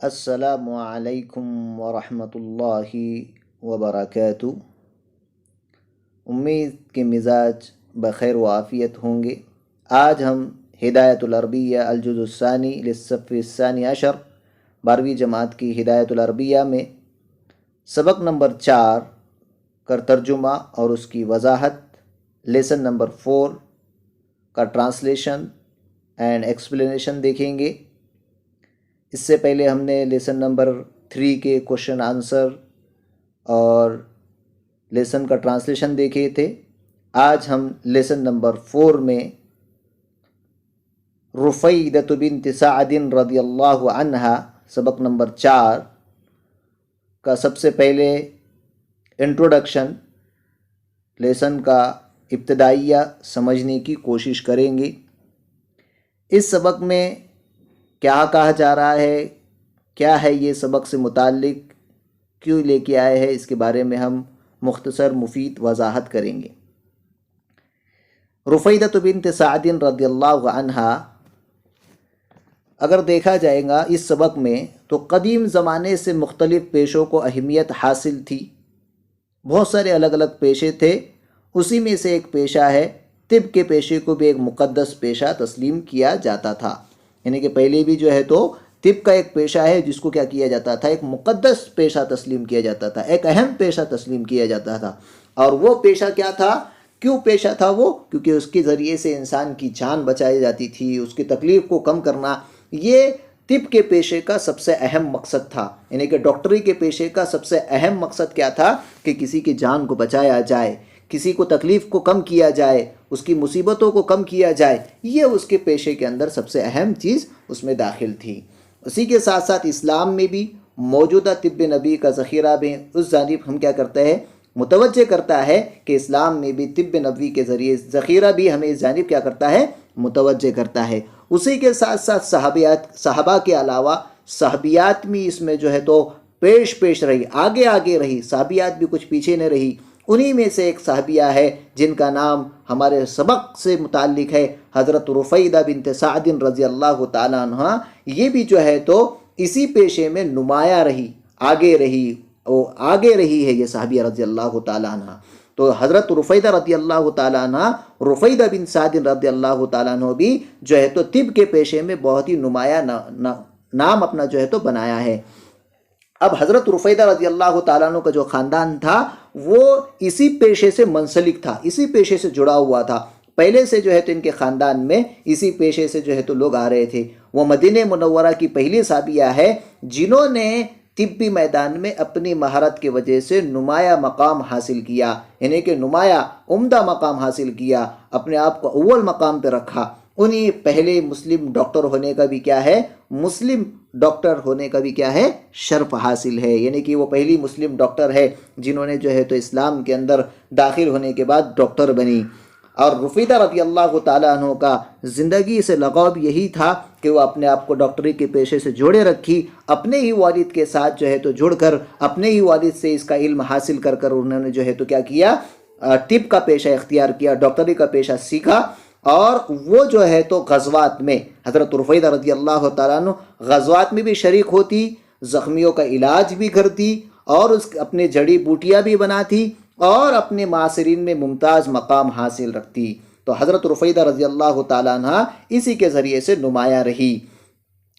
السلام علیکم ورحمۃ اللہ وبرکاتہ۔ امید کے مزاج بخیر و عافیت ہوں گے۔ آج ہم ہدایت العربیہ الجزء الثانی للصف الثانی عشر 12ویں جماعت کی ہدایت العربیہ میں سبق نمبر 4 کا ترجمہ اور اس کی وضاحت، لیسن نمبر 4 کا ٹرانسلیشن اینڈ ایکسپلینیشن دیکھیں گے۔ اس سے پہلے ہم نے لیسن نمبر 3 کے کوشچن آنسر اور لیسن کا ٹرانسلیشن دیکھے تھے۔ آج ہم لیسن نمبر 4 میں رفیدۃ بنت سعد رضی اللہ عنہا، سبق نمبر 4 کا سب سے پہلے انٹروڈکشن، لیسن کا ابتدائیہ سمجھنے کی کوشش کریں گے۔ اس سبق میں کیا کہا جا رہا ہے، کیا ہے یہ سبق سے متعلق، کیوں لے کے آئے ہیں، اس کے بارے میں ہم مختصر مفید وضاحت کریں گے۔ رفیدۃ بنت سعد رضی اللہ عنہا اگر دیکھا جائے گا اس سبق میں تو قدیم زمانے سے مختلف پیشوں کو اہمیت حاصل تھی۔ بہت سارے الگ الگ پیشے تھے، اسی میں سے ایک پیشہ ہے طب کے پیشے کو بھی ایک مقدس پیشہ تسلیم کیا جاتا تھا۔ یعنی کہ پہلے بھی جو ہے تو طب کا ایک پیشہ ہے جس کو کیا کیا جاتا تھا، ایک مقدس پیشہ تسلیم کیا جاتا تھا، ایک اہم پیشہ تسلیم کیا جاتا تھا۔ اور وہ پیشہ کیا تھا، کیوں پیشہ تھا وہ؟ کیونکہ اس کے ذریعے سے انسان کی جان بچائی جاتی تھی، اس کی تکلیف کو کم کرنا، یہ طب کے پیشے کا سب سے اہم مقصد تھا۔ یعنی کہ ڈاکٹری کے پیشے کا سب سے اہم مقصد کیا تھا کہ کسی کی جان کو بچایا جائے، کسی کو تکلیف کو کم کیا جائے، اس کی مصیبتوں کو کم کیا جائے، یہ اس کے پیشے کے اندر سب سے اہم چیز اس میں داخل تھی۔ اسی کے ساتھ ساتھ اسلام میں بھی موجودہ طب نبی کا ذخیرہ بھی اس جانب ہم کیا کرتے ہیں، متوجہ کرتا ہے کہ اسلام میں بھی طب نبوی کے ذریعے ذخیرہ بھی ہمیں اس جانب کیا کرتا ہے، متوجہ کرتا ہے۔ اسی کے ساتھ ساتھ صحابہ کے علاوہ صحابیات بھی اس میں جو ہے تو پیش رہی، آگے رہی، صحابیات بھی کچھ پیچھے نہ رہی۔ انہی میں سے ایک صحابیہ ہے جن کا نام ہمارے سبق سے متعلق ہے، حضرت رفیدہ بنت سعد رضی اللہ تعالیٰ عنہ۔ یہ بھی جو ہے تو اسی پیشے میں نمایاں رہی، آگے رہی ہے یہ صحابیہ رضی اللہ تعالیٰ عنہ۔ تو حضرت رفیدہ رضی اللہ تعالیٰ عنہ، رفیدہ بن سعد رضی اللہ تعالیٰ عنہ بھی جو ہے تو طب کے پیشے میں بہت ہی نمایاں نام اپنا جو ہے تو بنایا ہے۔ اب حضرت رفیدہ رضی اللہ تعالیٰ عنہ کا جو خاندان تھا وہ اسی پیشے سے منسلک تھا، اسی پیشے سے جڑا ہوا تھا۔ پہلے سے جو ہے تو ان کے خاندان میں اسی پیشے سے جو ہے تو لوگ آ رہے تھے۔ وہ مدینہ منورہ کی پہلی صحابیہ ہے جنہوں نے طبی میدان میں اپنی مہارت کی وجہ سے نمایاں مقام حاصل کیا، یعنی کہ نمایاں عمدہ مقام حاصل کیا، اپنے آپ کو اول مقام پہ رکھا۔ انہیں پہلے مسلم ڈاکٹر ہونے کا بھی کیا ہے، مسلم ڈاکٹر ہونے کا بھی کیا ہے، شرف حاصل ہے۔ یعنی کہ وہ پہلی مسلم ڈاکٹر ہے جنہوں نے جو ہے تو اسلام کے اندر داخل ہونے کے بعد ڈاکٹر بنی۔ اور رفیدہ رضی اللہ تعالیٰ عنہ کا زندگی سے لغاب یہی تھا کہ وہ اپنے آپ کو ڈاکٹری کے پیشے سے جوڑے رکھی، اپنے ہی والد کے ساتھ جو ہے تو جڑ کر، اپنے ہی والد سے اس کا علم حاصل کر انہوں نے جو ہے تو کیا کیا، طب کا پیشہ اختیار کیا، ڈاکٹری کا پیشہ سیکھا۔ اور وہ جو ہے تو غزوات میں، حضرت رفیدہ رضی اللہ تعالیٰ عنہ غزوات میں بھی شریک ہوتی، زخمیوں کا علاج بھی کرتی، اور اپنے جڑی بوٹیاں بھی بناتی، اور اپنے معاصرین میں ممتاز مقام حاصل رکھتی۔ تو حضرت رفیدہ رضی اللہ تعالیٰ عنہ اسی کے ذریعے سے نمایاں رہی۔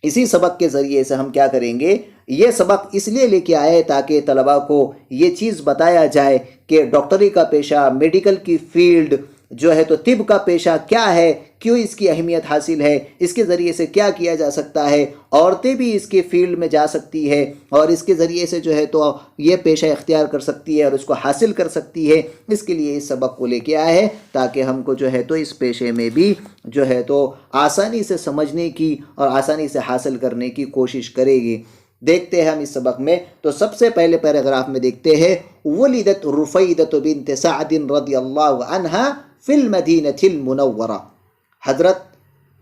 اسی سبق کے ذریعے سے ہم کیا کریں گے، یہ سبق اس لیے لے کے آئے تاکہ طلباء کو یہ چیز بتایا جائے کہ ڈاکٹری کا پیشہ، میڈیکل کی فیلڈ جو ہے تو طب کا پیشہ کیا ہے، کیوں اس کی اہمیت حاصل ہے، اس کے ذریعے سے کیا کیا جا سکتا ہے، عورتیں بھی اس کے فیلڈ میں جا سکتی ہے اور اس کے ذریعے سے جو ہے تو یہ پیشہ اختیار کر سکتی ہے اور اس کو حاصل کر سکتی ہے۔ اس کے لیے اس سبق کو لے کے آئے ہیں تاکہ ہم کو جو ہے تو اس پیشے میں بھی جو ہے تو آسانی سے سمجھنے کی اور آسانی سے حاصل کرنے کی کوشش کرے گی۔ دیکھتے ہیں ہم اس سبق میں، تو سب سے پہلے پیراگراف میں دیکھتے ہیں، ولدت رفیدۃ بنت سعد رضی اللہ عنہا فی المدینۃ المنورہ۔ حضرت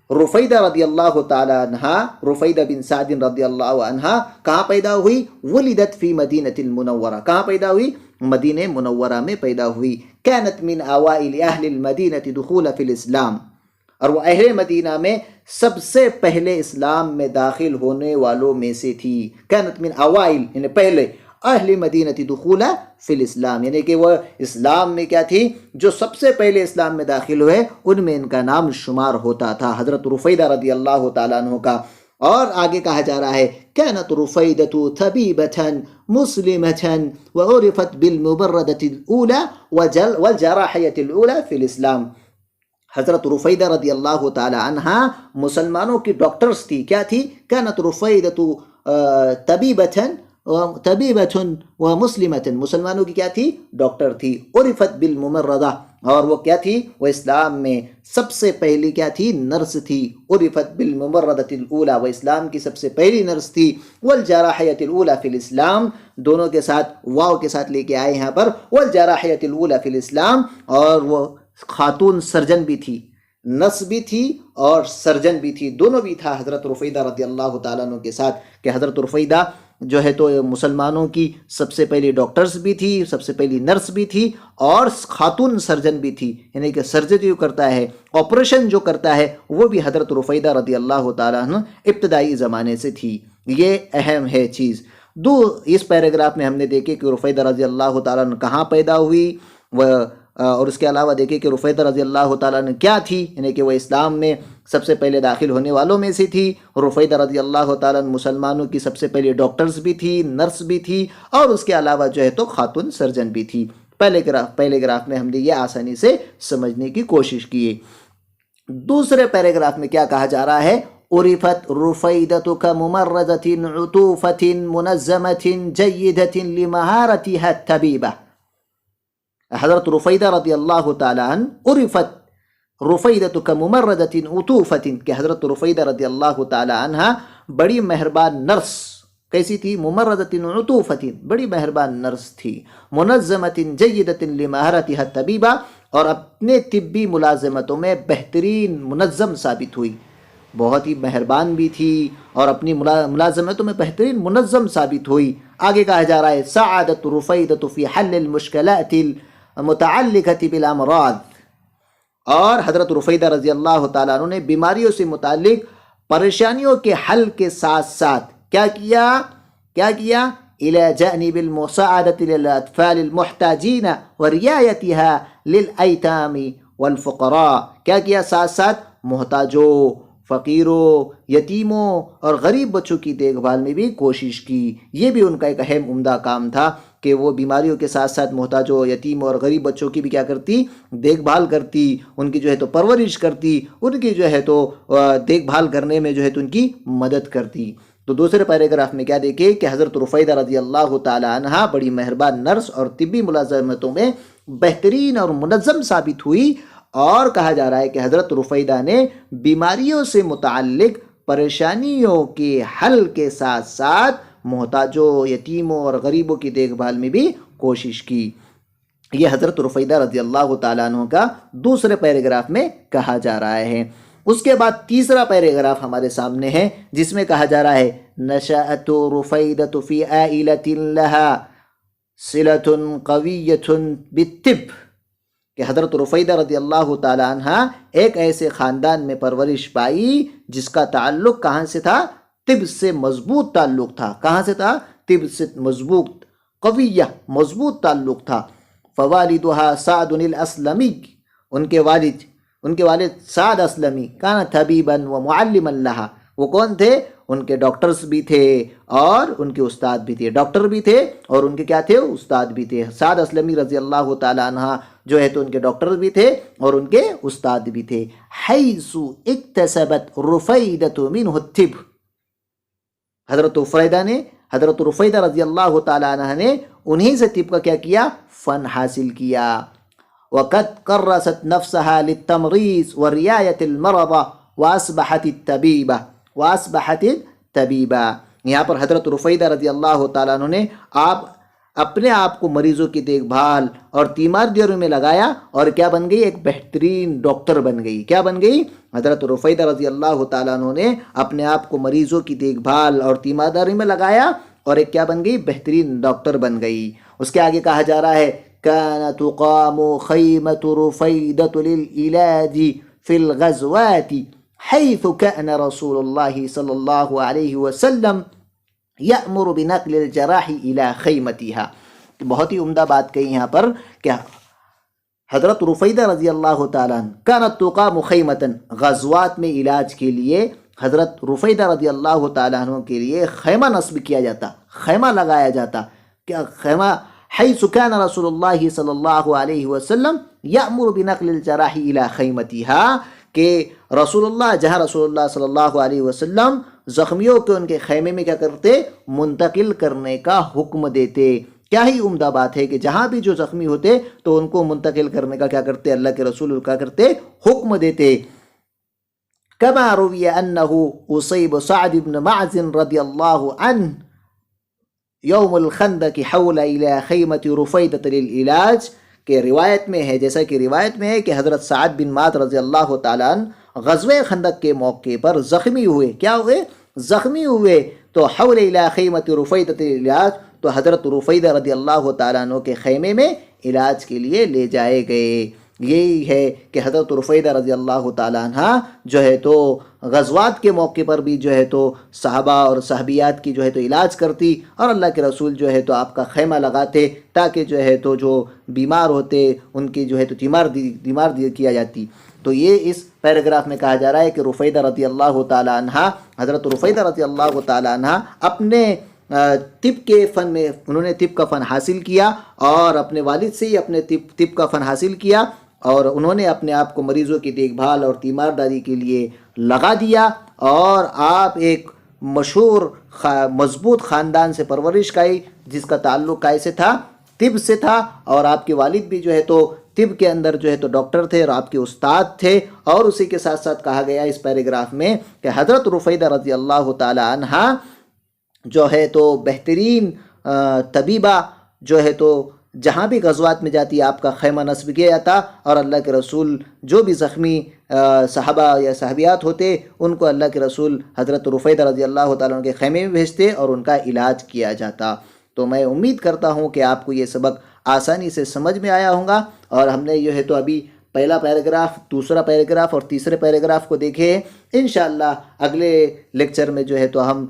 رفیدہ رضی اللہ تعالی عنہ، رفیدہ بن سعد رضی اللہ عنہ کہاں پیدا ہوئی؟ ولدت فی مدینۃ المنورہ، کہاں پیدا ہوئی؟ مدینہ منورہ میں پیدا ہوئی۔ کانت من اوائل اہل المدینۃ دخولا فی الاسلام، اور وہ اہل مدینہ میں سب سے پہلے اسلام میں داخل ہونے والوں میں سے تھی. کانت من اوائل یعنی پہلے اہل مدینہ دخولا فی الاسلام، یعنی کہ وہ اسلام میں کیا تھی، جو سب سے پہلے اسلام میں داخل ہوئے ان میں ان کا نام شمار ہوتا تھا، حضرت رفیدہ رضی اللہ تعالیٰ عنہ کا. اور آگے کہا جا رہا ہے كانت رفيدة طبيبة مسلمة وعرفت بالمبردة الأولى والجراحية الأولى في الإسلام. حضرت رفیدہ رضی اللہ تعالی عنہ مسلمانوں کی ڈاکٹرز تھی. کیا تھی؟ كانت رفيدة طبيبة ومسلمة، مسلمانوں کی کیا تھی؟ ڈاکٹر تھی. عرفت بالممرضة، اور وہ کیا تھی؟ وہ اسلام میں سب سے پہلی کیا تھی؟ نرس تھی. عرفت بالممرضة الأولى، وہ اسلام کی سب سے پہلی نرس تھی. والجراحية الأولى في الإسلام، دونوں کے ساتھ واو کے ساتھ لے کے آئے یہاں پر، والجراحية الأولى في الإسلام، اور وہ خاتون سرجن بھی تھی، نرس بھی تھی اور سرجن بھی تھی، دونوں بھی تھا حضرت رفیدہ رضی اللہ تعالیٰ عنہ کے ساتھ. کہ حضرت رفیدہ جو ہے تو مسلمانوں کی سب سے پہلی ڈاکٹرز بھی تھی، سب سے پہلی نرس بھی تھی اور خاتون سرجن بھی تھی، یعنی کہ سرجری جو کرتا ہے، آپریشن جو کرتا ہے، وہ بھی حضرت رفیدہ رضی اللہ تعالیٰ عنہ ابتدائی زمانے سے تھی. یہ اہم ہے چیز. اس پیراگراف میں ہم نے دیکھے کہ رفیدہ رضی اللہ تعالیٰ عنہ کہاں پیدا ہوئی، اور اس کے علاوہ دیکھیں کہ رفیدہ رضی اللہ تعالیٰ عنہ کیا تھی، یعنی کہ وہ اسلام میں سب سے پہلے داخل ہونے والوں میں سے تھی. رفیدہ رضی اللہ تعالیٰ عنہ مسلمانوں کی سب سے پہلے ڈاکٹرز بھی تھی، نرس بھی تھی، اور اس کے علاوہ جو ہے تو خاتون سرجن بھی تھی. پہلے گراف میں ہم نے یہ آسانی سے سمجھنے کی کوشش کی. دوسرے پیراگراف میں کیا کہا جا رہا ہے؟ عرفت رفیدۃ کممرضۃ عطوفۃ منظمۃ جیدۃ لمہارتها الطبیبہ. حضرت رفیدہ رضی اللہ تعالیٰ عنہ عرفت رفیدۃ کممرضۃ عطوفۃ، کہ حضرت رفیدہ رضی اللہ تعالیٰ عنہ بڑی مہربان نرس. کیسی تھی؟ ممرضۃ عطوفۃ، بڑی مہربان نرس تھی. منظمۃ جیدۃ لمہارتها الطبیبہ، اور اپنے طبی ملازمتوں میں بہترین منظم ثابت ہوئی. بہت ہی مہربان بھی تھی اور اپنی ملازمتوں میں بہترین منظم ثابت ہوئی. آگے کہا جا رہا ہے سعادت رفیدۃ فی حل المشکلات المتعلقۃ بالامراض، اور حضرت رفیدہ رضی اللہ تعالیٰ عنہ نے بیماریوں سے متعلق پریشانیوں کے حل کے ساتھ ساتھ کیا کیا؟ الى جانب المساعدۃ للاطفال المحتاجین ورعایتها للایتام والفقراء. کیا کیا؟ ساتھ ساتھ محتاجوں، فقیروں، یتیموں اور غریب بچوں کی دیکھ بھال میں بھی کوشش کی. یہ بھی ان کا ایک اہم عمدہ کام تھا کہ وہ بیماریوں کے ساتھ ساتھ محتاجوں، یتیموں اور غریب بچوں کی بھی کیا کرتی؟ دیکھ بھال کرتی، ان کی جو ہے تو پرورش کرتی، ان کی جو ہے تو دیکھ بھال کرنے میں جو ہے تو ان کی مدد کرتی. تو دوسرے پیراگراف میں کیا دیکھیں کہ حضرت رفیدہ رضی اللہ تعالی عنہ بڑی مہربان نرس اور طبی ملازمتوں میں بہترین اور منظم ثابت ہوئی. اور کہا جا رہا ہے کہ حضرت رفیدہ نے بیماریوں سے متعلق پریشانیوں کے حل کے ساتھ ساتھ محتاجوں، یتیموں اور غریبوں کی دیکھ بھال میں بھی کوشش کی. یہ حضرت رفیدہ رضی اللہ تعالیٰ عنہ کا دوسرے پیراگراف میں کہا جا رہا ہے. اس کے بعد تیسرا پیراگراف ہمارے سامنے ہے جس میں کہا جا رہا ہے نشأت رفیدۃ فی عائلۃ لها صلۃ قویۃ بالطب، کہ حضرت رفیدہ رضی اللہ تعالیٰ عنہ ایک ایسے خاندان میں پرورش پائی جس کا تعلق کہاں سے تھا؟ طب سے مضبوط تعلق تھا. کہاں سے تھا؟ طب سے مضبوط، قویہ، مضبوط تعلق تھا. فوالدها سعد الاسلمی، ان کے والد سعد اسلمی کان طبیبا و معلما لها. وہ کون تھے؟ ان کے ڈاکٹرز بھی تھے اور ان کے استاد بھی تھے. ڈاکٹر بھی تھے اور ان کے کیا تھے؟ استاد بھی تھے. سعد اسلمی رضی اللہ تعالی عنہ جو ہے تو ان کے ڈاکٹر بھی تھے اور ان کے استاد بھی تھے. حیث اکتسبت رفیدۃ منہ الطب، حضرت رفیدہ رضی اللہ تعالی عنہ نے انہی سے طب کا کیا کیا؟ فن حاصل کیا. وقد کرست نفسها للتمریض ورعایت المرضى واصبحت الطبیبہ. یہاں پر حضرت رفیدہ رضی اللہ تعالیٰ عنہ نے اپنے آپ کو مریضوں کی دیکھ بھال اور تیمارداریوں میں لگایا اور کیا بن گئی؟ ایک بہترین ڈاکٹر بن گئی. کیا بن گئی؟ حضرت رفیدہ رضی اللہ تعالیٰ عنہ نے اپنے آپ کو مریضوں کی دیکھ بھال اور تیمارداری میں لگایا اور ایک کیا بن گئی؟ بہترین ڈاکٹر بن گئی. اس کے آگے کہا جا رہا ہے كان تقام خيمة رفيدة للعلاج في الغزوات حيث كان رسول الله صلى الله عليه وسلم يأمر بنقل الجراح إلى خيمتها. بہت ہی عمدہ بات کہی یہاں پر کہ حضرت رفیدہ رضی اللہ تعالیٰ عنہ كانت تقام خیمة، غزوات میں علاج کے لیے حضرت رفیدہ رضی اللہ تعالیٰ عنہ کے لیے خیمہ نصب کیا جاتا، خیمہ لگایا جاتا. کیا خیمہ؟ حیث کان رسول اللہ صلی اللہ علیہ وسلم یأمر بنقل الجراح الی خیمتها، کہ رسول اللہ، جہاں رسول اللہ صلی اللہ علیہ وسلم زخمیوں کو ان کے خیمے میں کیا کرتے؟ منتقل کرنے کا حکم دیتے. کیا ہی عمدہ بات ہے کہ جہاں بھی جو زخمی ہوتے تو ان کو منتقل کرنے کا کیا کرتے؟ اللہ کے رسول کیا کرتے؟ حکم دیتے. کما روی انہ اصیب سعد بن معز رضی اللہ عنہ یوم الخندق حول الى خیمت رفیدۃ للعلاج، کہ روایت میں ہے، جیسا کہ روایت میں ہے کہ حضرت سعد بن معاذ رضی اللہ تعالیٰ عنہ غزوہ خندق کے موقع پر زخمی ہوئے. کیا ہوئے؟ زخمی ہوئے. تو حول الى خیمت رفیدۃ للعلاج، تو حضرت رفیدہ رضی اللہ تعالیٰ عنہ کے خیمے میں علاج کے لیے لے جائے گئے. یہی ہے کہ حضرت رفیدہ رضی اللہ تعالیٰ عنہ جو ہے تو غزوات کے موقع پر بھی جو ہے تو صحابہ اور صحابیات کی جو ہے تو علاج کرتی، اور اللہ کے رسول جو ہے تو آپ کا خیمہ لگاتے تاکہ جو ہے تو جو بیمار ہوتے ان کی جو ہے تو تیمار کیا جاتی. تو یہ اس پیراگراف میں کہا جا رہا ہے کہ رفیدہ رضی اللہ تعالیٰ عنہ، حضرت رفیدہ رضی اللہ تعالیٰ عنہ اپنے طب کے فن میں، انہوں نے طب کا فن حاصل کیا اور اپنے والد سے ہی اپنے طب کا فن حاصل کیا، اور انہوں نے اپنے آپ کو مریضوں کی دیکھ بھال اور تیمارداری کے لیے لگا دیا. اور آپ ایک مشہور مضبوط خاندان سے پرورش پائی جس کا تعلق کیسے تھا؟ طب سے تھا. اور آپ کے والد بھی جو ہے تو طب کے اندر جو ہے تو ڈاکٹر تھے اور آپ کے استاد تھے. اور اسی کے ساتھ ساتھ کہا گیا اس پیراگراف میں کہ حضرت رفیدہ رضی اللہ تعالی عنہ جو ہے تو بہترین طبیبہ جو ہے تو جہاں بھی غزوات میں جاتی آپ کا خیمہ نصب کیا جاتا، اور اللہ کے رسول جو بھی زخمی صحابہ یا صحابیات ہوتے ان کو اللہ کے رسول حضرت رفیدہ رضی اللہ تعالیٰ عنہ کے خیمے میں بھیجتے اور ان کا علاج کیا جاتا. تو میں امید کرتا ہوں کہ آپ کو یہ سبق آسانی سے سمجھ میں آیا ہوگا. اور ہم نے جو ہے تو ابھی پہلا پیراگراف، دوسرا پیراگراف اور تیسرے پیراگراف کو دیکھے ہیں. انشاءاللہ اگلے لیکچر میں جو ہے تو ہم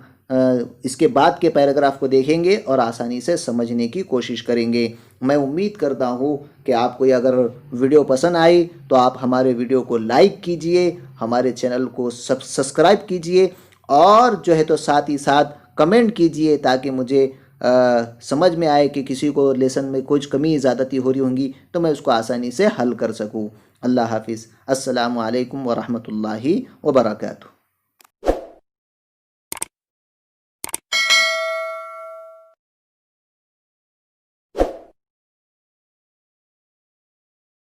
اس کے بعد کے پیراگراف کو دیکھیں گے اور آسانی سے سمجھنے کی کوشش کریں گے. میں امید کرتا ہوں کہ آپ کو یہ اگر ویڈیو پسند آئی تو آپ ہمارے ویڈیو کو لائک کیجئے، ہمارے چینل کو سبسکرائب کیجئے، اور جو ہے تو ساتھ ہی ساتھ کمنٹ کیجئے تاکہ مجھے سمجھ میں آئے کہ کسی کو لیسن میں کچھ کمی زیادتی ہو رہی ہوں گی تو میں اس کو آسانی سے حل کر سکوں. اللہ حافظ. السلام علیکم ورحمۃ اللہ وبرکاتہ.